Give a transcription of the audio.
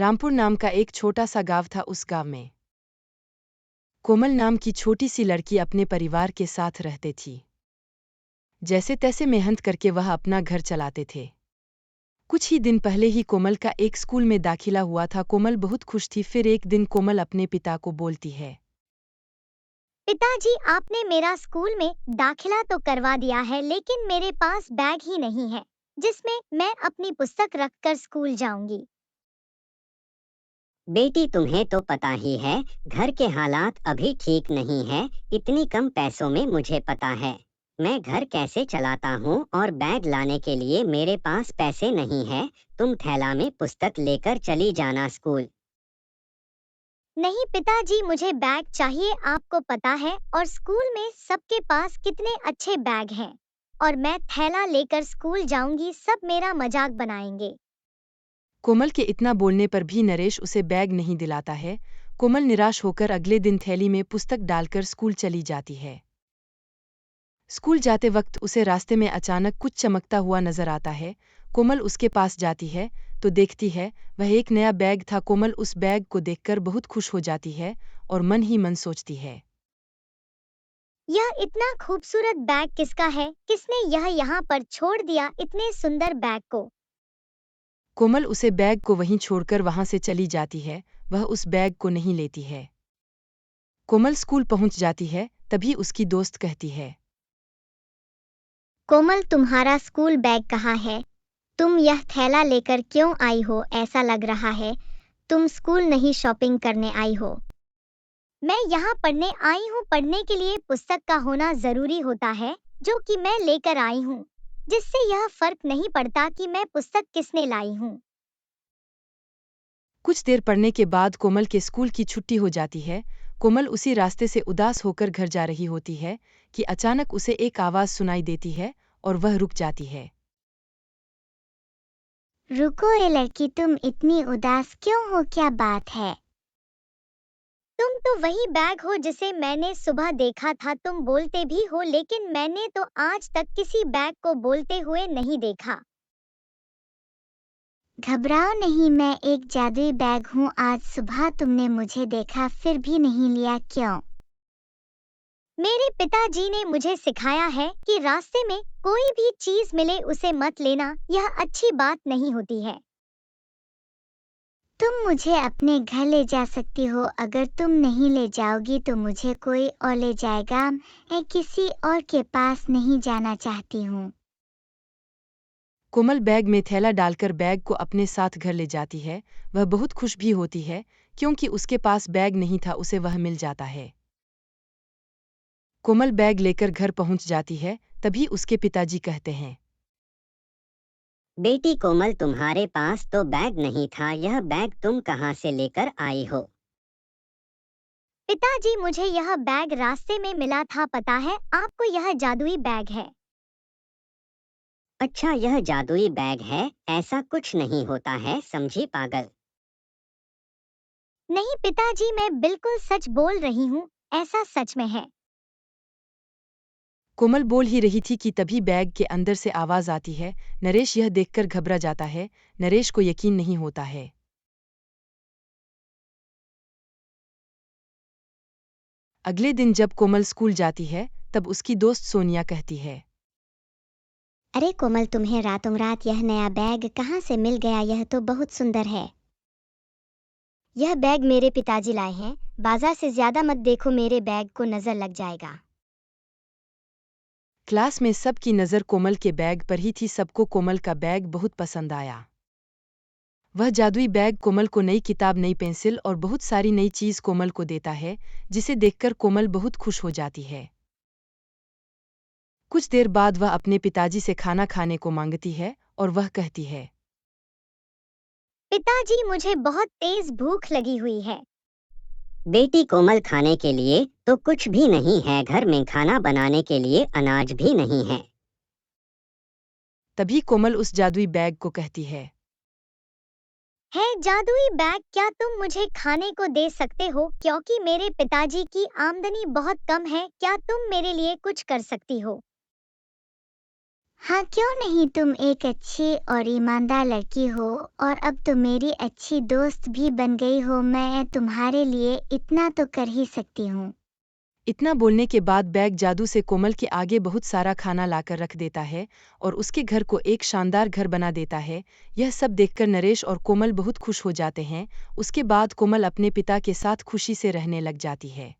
रामपुर नाम का एक छोटा सा गांव था। उस गांव में कोमल नाम की छोटी सी लड़की अपने परिवार के साथ रहती थी। जैसे तैसे मेहनत करके वह अपना घर चलाते थे। कुछ ही दिन पहले ही कोमल का एक स्कूल में दाखिला हुआ था। कोमल बहुत खुश थी। फिर एक दिन कोमल अपने पिता को बोलती है, पिताजी, आपने मेरा स्कूल में दाखिला तो करवा दिया है, लेकिन मेरे पास बैग ही नहीं है जिसमें मैं अपनी पुस्तक रखकर स्कूल जाऊंगी। बेटी, तुम्हें तो पता ही है घर के हालात अभी ठीक नहीं है। इतनी कम पैसों में मुझे पता है मैं घर कैसे चलाता हूँ, और बैग लाने के लिए मेरे पास पैसे नहीं है। तुम थैला में पुस्तक लेकर चली जाना स्कूल। नहीं पिताजी, मुझे बैग चाहिए। आपको पता है और स्कूल में सबके पास कितने अच्छे बैग हैं, और मैं थैला लेकर स्कूल जाऊंगी, सब मेरा मजाक बनाएंगे। कोमल के इतना बोलने पर भी नरेश उसे बैग नहीं दिलाता है। कोमल निराश होकर अगले दिन थैली में पुस्तक डालकर स्कूल चली जाती है। स्कूल जाते वक्त उसे रास्ते में अचानक कुछ चमकता हुआ नजर आता है। कोमल उसके पास जाती है तो देखती है वह एक नया बैग था। कोमल उस बैग को देखकर बहुत खुश हो जाती है और मन ही मन सोचती है, यह इतना खूबसूरत बैग किसका है? किसने यह यहाँ पर छोड़ दिया, इतने सुंदर बैग को? कोमल उसे बैग को वहीं छोड़कर वहां से चली जाती है। वह उस बैग को नहीं लेती है। कोमल स्कूल पहुंच जाती है, तभी उसकी दोस्त कहती है, कोमल, तुम्हारा स्कूल बैग कहाँ है? तुम यह थैला लेकर क्यों आई हो? ऐसा लग रहा है तुम स्कूल नहीं शॉपिंग करने आई हो। मैं यहाँ पढ़ने आई हूँ। पढ़ने के लिए पुस्तक का होना जरूरी होता है, जो कि मैं लेकर आई हूँ, जिससे यह फर्क नहीं पड़ता कि मैं पुस्तक किसने लाई हूँ। कुछ देर पढ़ने के बाद कोमल के स्कूल की छुट्टी हो जाती है। कोमल उसी रास्ते से उदास होकर घर जा रही होती है कि अचानक उसे एक आवाज सुनाई देती है और वह रुक जाती है। रुको ए लड़की, तुम इतनी उदास क्यों हो? क्या बात है? तुम तो वही बैग हो जिसे मैंने सुबह देखा था। तुम बोलते भी हो, लेकिन मैंने तो आज तक किसी बैग को बोलते हुए नहीं देखा। घबराओ नहीं, मैं एक जादुई बैग हूँ। आज सुबह तुमने मुझे देखा फिर भी नहीं लिया, क्यों? मेरे पिताजी ने मुझे सिखाया है कि रास्ते में कोई भी चीज मिले उसे मत लेना, यह अच्छी बात नहीं होती है। तुम मुझे अपने घर ले जा सकती हो। अगर तुम नहीं ले जाओगी तो मुझे कोई और ले जाएगा। मैं किसी और के पास नहीं जाना चाहती हूँ। कोमल बैग में थैला डालकर बैग को अपने साथ घर ले जाती है। वह बहुत खुश भी होती है क्योंकि उसके पास बैग नहीं था, उसे वह मिल जाता है। कोमल बैग लेकर घर पहुंच जाती है, तभी उसके पिताजी कहते हैं, बेटी कोमल, तुम्हारे पास तो बैग नहीं था। यह बैग तुम कहाँ से लेकर आई हो? पिताजी, मुझे यह बैग रास्ते में मिला था। पता है आपको, यह जादुई बैग है। अच्छा, यह जादुई बैग है? ऐसा कुछ नहीं होता है, समझी पागल। नहीं पिताजी, मैं बिल्कुल सच बोल रही हूँ, ऐसा सच में है। कोमल बोल ही रही थी कि तभी बैग के अंदर से आवाज आती है। नरेश यह देखकर घबरा जाता है। नरेश को यकीन नहीं होता है। अगले दिन जब कोमल स्कूल जाती है तब उसकी दोस्त सोनिया कहती है, अरे कोमल, तुम्हें रातों रात यह नया बैग कहाँ से मिल गया? यह तो बहुत सुंदर है। यह बैग मेरे पिताजी लाए हैं। बाजार से ज्यादा मत देखो, मेरे बैग को नजर लग जाएगा। क्लास में सबकी नज़र कोमल के बैग पर ही थी। सबको कोमल का बैग बहुत पसंद आया। वह जादुई बैग कोमल को नई किताब, नई पेंसिल और बहुत सारी नई चीज कोमल को देता है, जिसे देखकर कोमल बहुत खुश हो जाती है। कुछ देर बाद वह अपने पिताजी से खाना खाने को मांगती है और वह कहती है, पिताजी, मुझे बहुत तेज भूख लगी हुई है। बेटी कोमल, खाने के लिए तो कुछ भी नहीं है। घर में खाना बनाने के लिए अनाज भी नहीं है। तभी कोमल उस जादुई बैग को कहती है, जादुई बैग, क्या तुम मुझे खाने को दे सकते हो? क्योंकि मेरे पिताजी की आमदनी बहुत कम है, क्या तुम मेरे लिए कुछ कर सकती हो? हाँ क्यों नहीं, तुम एक अच्छी और ईमानदार लड़की हो और अब तुम मेरी अच्छी दोस्त भी बन गई हो। मैं तुम्हारे लिए इतना तो कर ही सकती हूँ। इतना बोलने के बाद बैग जादू से कोमल के आगे बहुत सारा खाना लाकर रख देता है और उसके घर को एक शानदार घर बना देता है। यह सब देखकर नरेश और कोमल बहुत खुश हो जाते हैं। उसके बाद कोमल अपने पिता के साथ खुशी से रहने लग जाती है।